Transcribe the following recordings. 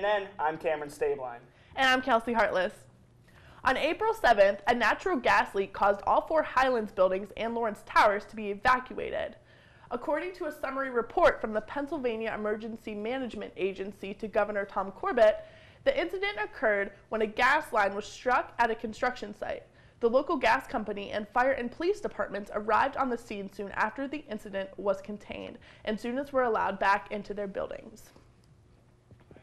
CNN, I'm Cameron Stablein. And I'm Kelsey Hartless. On April 7th, a natural gas leak caused all 4 Highlands buildings and Lawrence Towers to be evacuated. According to a summary report from the Pennsylvania Emergency Management Agency to Governor Tom Corbett, the incident occurred when a gas line was struck at a construction site. The local gas company and fire and police departments arrived on the scene soon after the incident was contained, and students were allowed back into their buildings.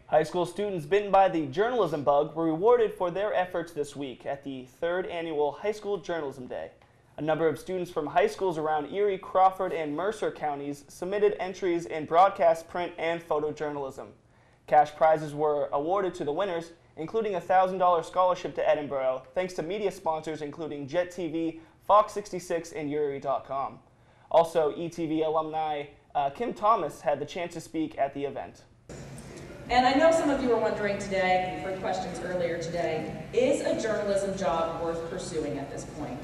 High school students bitten by the journalism bug were rewarded for their efforts this week at the 3rd annual High School Journalism Day. A number of students from high schools around Erie, Crawford, and Mercer counties submitted entries in broadcast, print, and photojournalism. Cash prizes were awarded to the winners, including a $1,000 scholarship to Edinboro, thanks to media sponsors including Jet TV, Fox 66, and Uri.com. Also, ETV alumni Kim Thomas had the chance to speak at the event. And I know some of you were wondering today, you've heard questions earlier today, is a journalism job worth pursuing at this point?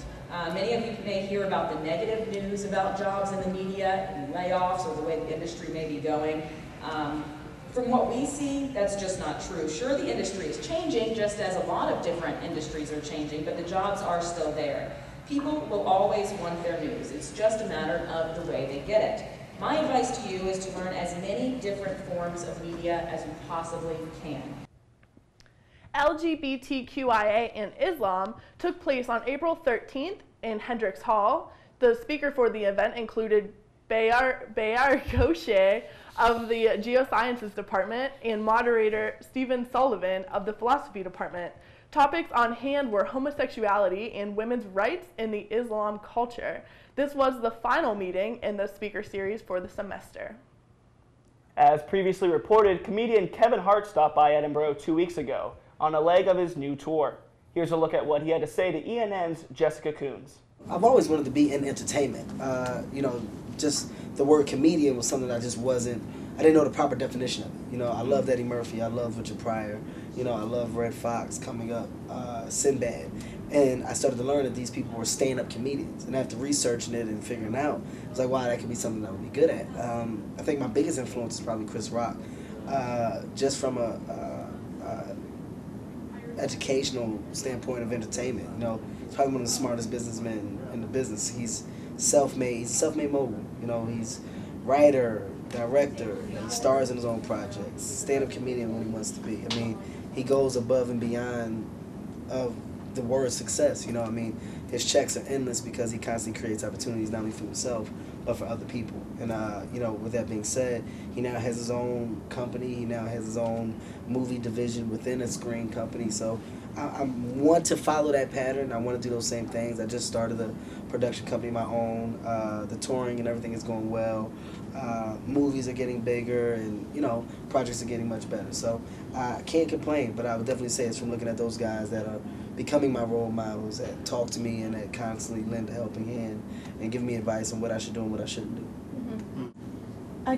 Many of you may hear about the negative news about jobs in the media, and layoffs, or the way the industry may be going. From what we see, that's just not true. Sure, the industry is changing, just as a lot of different industries are changing, but the jobs are still there. People will always want their news. It's just a matter of the way they get it. My advice to you is to learn as many different forms of media as you possibly can. LGBTQIA and Islam took place on April 13th in Hendricks Hall. The speaker for the event included Bayar Goshe of the Geosciences Department and moderator Stephen Sullivan of the Philosophy Department. Topics on hand were homosexuality and women's rights in the Islam culture. This was the final meeting in the speaker series for the semester. As previously reported, comedian Kevin Hart stopped by Edinboro 2 weeks ago on a leg of his new tour. Here's a look at what he had to say to ENN's Jessica Coons. I've always wanted to be in entertainment. Just the word comedian was something I didn't know the proper definition of it. I loved Eddie Murphy, I loved Richard Pryor, I love Red Fox coming up, Sinbad. And I started to learn that these people were stand-up comedians. And after researching it and figuring it out, I was like, wow, that could be something that I would be good at. I think my biggest influence is probably Chris Rock, just from a educational standpoint of entertainment. He's probably one of the smartest businessmen in the business. He's self-made. He's a self-made mogul. He's writer, director. He stars in his own projects. Stand-up comedian when he wants to be. He goes above and beyond of the word success. His checks are endless because he constantly creates opportunities not only for himself but for other people. And with that being said, he now has his own company. He now has his own movie division within a screen company. So I want to follow that pattern. I want to do those same things. I just started a production company of my own. The touring and everything is going well. Movies are getting bigger, and projects are getting much better. So I can't complain, but I would definitely say it's from looking at those guys that are becoming my role models, that talk to me and that constantly lend a helping hand and give me advice on what I should do and what I shouldn't do.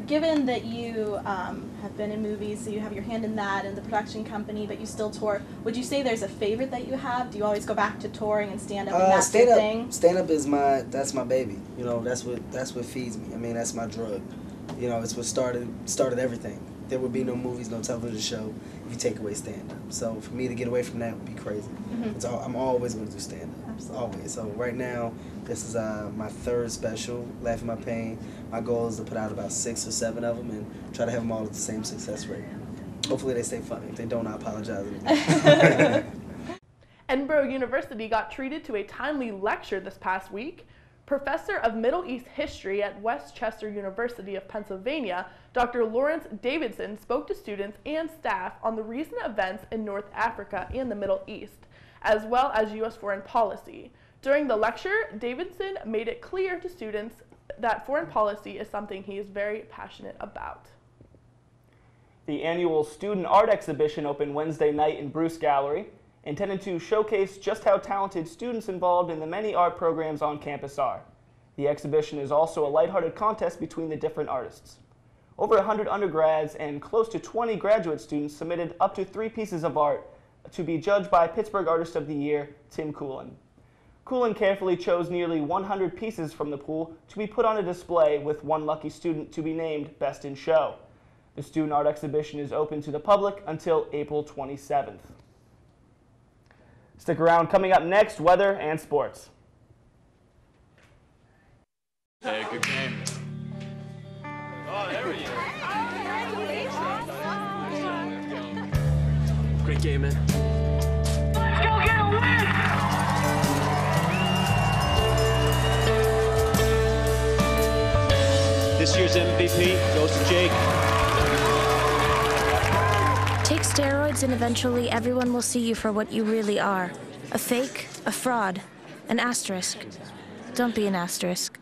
Given that you have been in movies, so you have your hand in that and the production company, but you still tour, would you say there's a favorite that you have? Do you always go back to touring and stand up and that's your thing? Stand up is that's my baby. That's what feeds me. That's my drug. It's what started everything. There would be no movies, no television show if you take away stand-up. So for me to get away from that would be crazy. I'm always going to do stand-up. Absolutely. Always. So right now, this is my 3rd special, Laughing My Pain. My goal is to put out about 6 or 7 of them and try to have them all at the same success rate. Hopefully they stay funny. If they don't, I apologize. Edinboro University got treated to a timely lecture this past week. Professor of Middle East History at West Chester University of Pennsylvania, Dr. Lawrence Davidson spoke to students and staff on the recent events in North Africa and the Middle East, as well as U.S. foreign policy. During the lecture, Davidson made it clear to students that foreign policy is something he is very passionate about. The annual Student Art Exhibition opened Wednesday night in Bruce Gallery, intended to showcase just how talented students involved in the many art programs on campus are. The exhibition is also a lighthearted contest between the different artists. Over 100 undergrads and close to 20 graduate students submitted up to 3 pieces of art to be judged by Pittsburgh Artist of the Year, Tim Coolin. Coolin carefully chose nearly 100 pieces from the pool to be put on a display, with one lucky student to be named Best in Show. The student art exhibition is open to the public until April 27th. Stick around. Coming up next, weather and sports. Hey, good game. Oh, there we go. Great game, man. Let's go get a win! This year's MVP goes to Jake. Take steroids and eventually everyone will see you for what you really are. A fake, a fraud, an asterisk. Don't be an asterisk.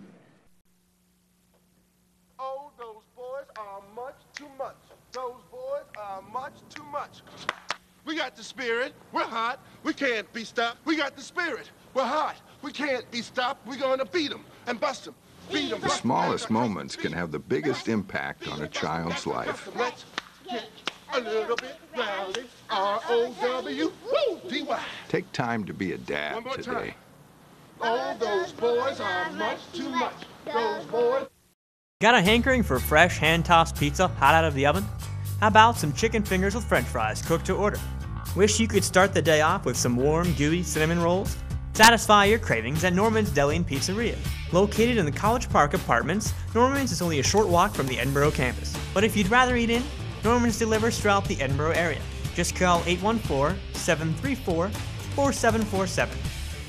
Oh, those boys are much too much. Those boys are much too much. We got the spirit. We're hot. We can't be stopped. We got the spirit. We're hot. We can't be stopped. We're going to beat them and bust them. Beat them. The smallest moments can have the biggest impact on a child's life. Let's get a little bit rowdy. R-O-W-D-Y. Take time to be a dad today. Oh, those boys are much too much. Those boys. Got a hankering for fresh hand-tossed pizza hot out of the oven? How about some chicken fingers with french fries cooked to order? Wish you could start the day off with some warm, gooey cinnamon rolls? Satisfy your cravings at Norman's Deli and Pizzeria. Located in the College Park Apartments, Norman's is only a short walk from the Edinboro campus. But if you'd rather eat in, Norman's delivers throughout the Edinboro area. Just call 814-734-4747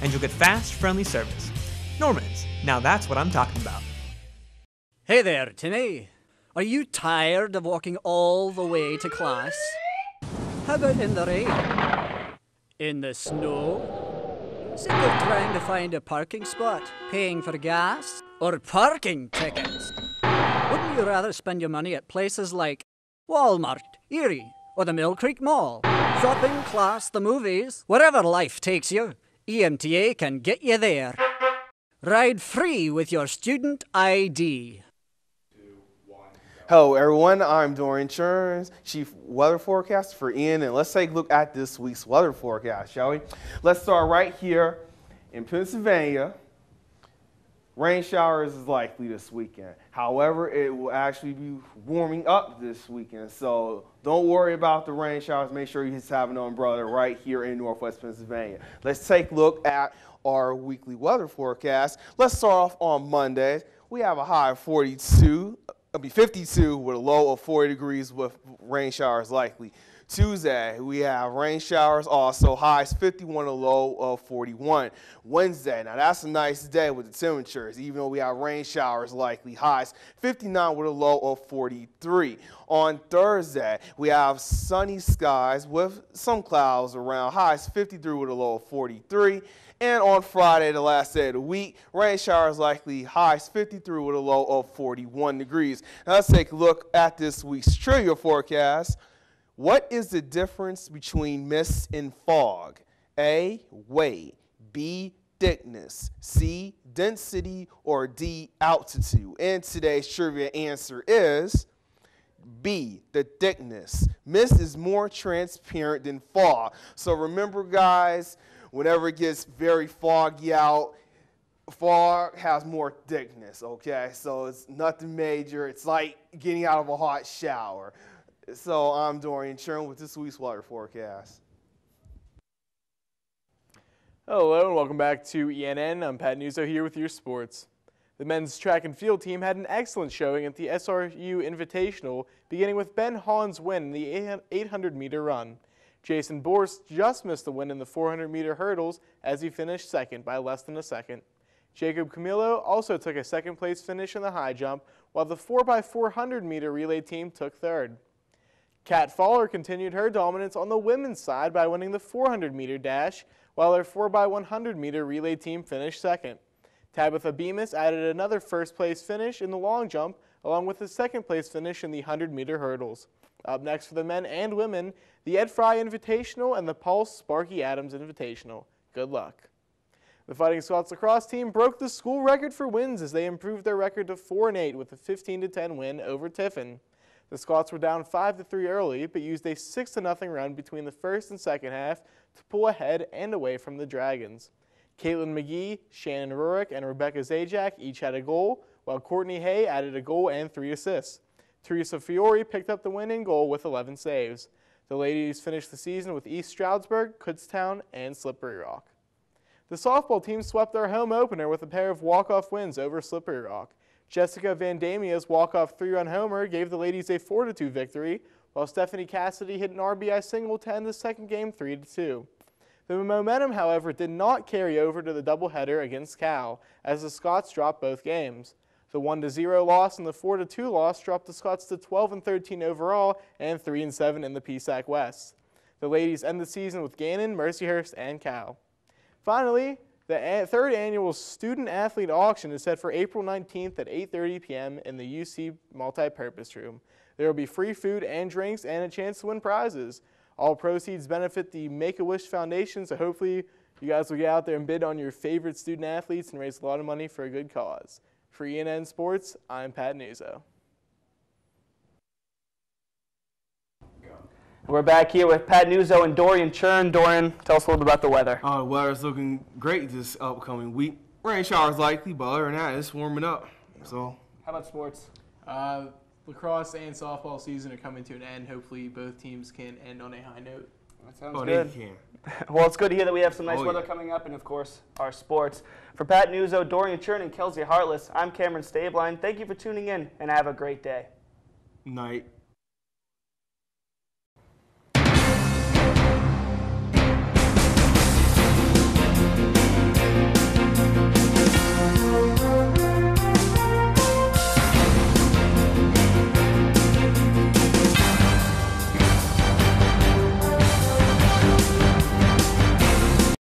and you'll get fast, friendly service. Norman's, now that's what I'm talking about. Hey there, Timmy. Are you tired of walking all the way to class? How about in the rain? In the snow? Sick of trying to find a parking spot, paying for gas, or parking tickets? Wouldn't you rather spend your money at places like Walmart, Erie, or the Mill Creek Mall? Shopping, class, the movies, wherever life takes you, EMTA can get you there. Ride free with your student ID. Hello everyone, I'm Dorean, Churn, Chief Weather Forecaster for Ian, and let's take a look at this week's weather forecast, shall we? Let's start right here in Pennsylvania. Rain showers is likely this weekend. However, it will actually be warming up this weekend, so don't worry about the rain showers. Make sure you just have an umbrella right here in Northwest Pennsylvania. Let's take a look at our weekly weather forecast. Let's start off on Monday. We have a high of 52 with a low of 40 degrees with rain showers likely. Tuesday, we have rain showers also, highs 51, a low of 41. Wednesday, now that's a nice day with the temperatures, even though we have rain showers likely, highs 59 with a low of 43. On Thursday, we have sunny skies with some clouds around, highs 53 with a low of 43. And on Friday, the last day of the week, rain showers likely, highs 53 with a low of 41 degrees. Now let's take a look at this week's trivia forecast. What is the difference between mist and fog? A, weight, B, thickness, C, density, or D, altitude? And today's trivia answer is B, the thickness. Mist is more transparent than fog. So remember, guys, whenever it gets very foggy out, fog has more thickness, okay? So it's nothing major. It's like getting out of a hot shower. So I'm Dorean Churn with this week's weather forecast. Hello and welcome back to ENN. I'm Pat Nuzzo here with your sports. The men's track and field team had an excellent showing at the SRU Invitational, beginning with Ben Hahn's win in the 800-meter run. Jason Borst just missed the win in the 400-meter hurdles as he finished second by less than a second. Jacob Camillo also took a second-place finish in the high jump, while the 4x400-meter relay team took third. Kat Fowler continued her dominance on the women's side by winning the 400-meter dash, while her 4x100-meter relay team finished second. Tabitha Bemis added another first-place finish in the long jump, along with a second-place finish in the 100-meter hurdles. Up next for the men and women, the Ed Fry Invitational and the Pulse Sparky Adams Invitational. Good luck. The Fighting Scots lacrosse team broke the school record for wins as they improved their record to 4-8 with a 15-10 win over Tiffin. The Scots were down 5-3 early, but used a 6-0 run between the first and second half to pull ahead and away from the Dragons. Caitlin McGee, Shannon Rurick, and Rebecca Zajac each had a goal, while Courtney Hay added a goal and 3 assists. Teresa Fiore picked up the winning goal with 11 saves. The ladies finished the season with East Stroudsburg, Kutztown, and Slippery Rock. The softball team swept their home opener with a pair of walk-off wins over Slippery Rock. Jessica Van Damia's walk-off 3-run homer gave the ladies a 4-2 victory, while Stephanie Cassidy hit an RBI single to end the second game 3-2. The momentum, however, did not carry over to the doubleheader against Cal, as the Scots dropped both games. The 1-0 loss and the 4-2 loss dropped the Scots to 12-13 overall and 3-7 in the PSAC West. The ladies end the season with Gannon, Mercyhurst, and Cal. Finally, the third annual Student Athlete Auction is set for April 19th at 8:30 p.m. in the UC Multipurpose Room. There will be free food and drinks and a chance to win prizes. All proceeds benefit the Make-A-Wish Foundation, so hopefully you guys will get out there and bid on your favorite student athletes and raise a lot of money for a good cause. For ENN Sports, I'm Pat Nuzzo. We're back here with Pat Nuzzo and Dorean Churn. Dorean, tell us a little bit about the weather. The weather's looking great this upcoming week. Rain showers likely, but other than that, it's warming up. So, how about sports? Lacrosse and softball season are coming to an end. Hopefully both teams can end on a high note. That sounds good. They can. Well, it's good to hear that we have some nice weather coming up and, of course, our sports. For Pat Nuzzo, Dorean Churn, and Kelsey Hartless, I'm Cameron Stablein. Thank you for tuning in, and have a great day. Night.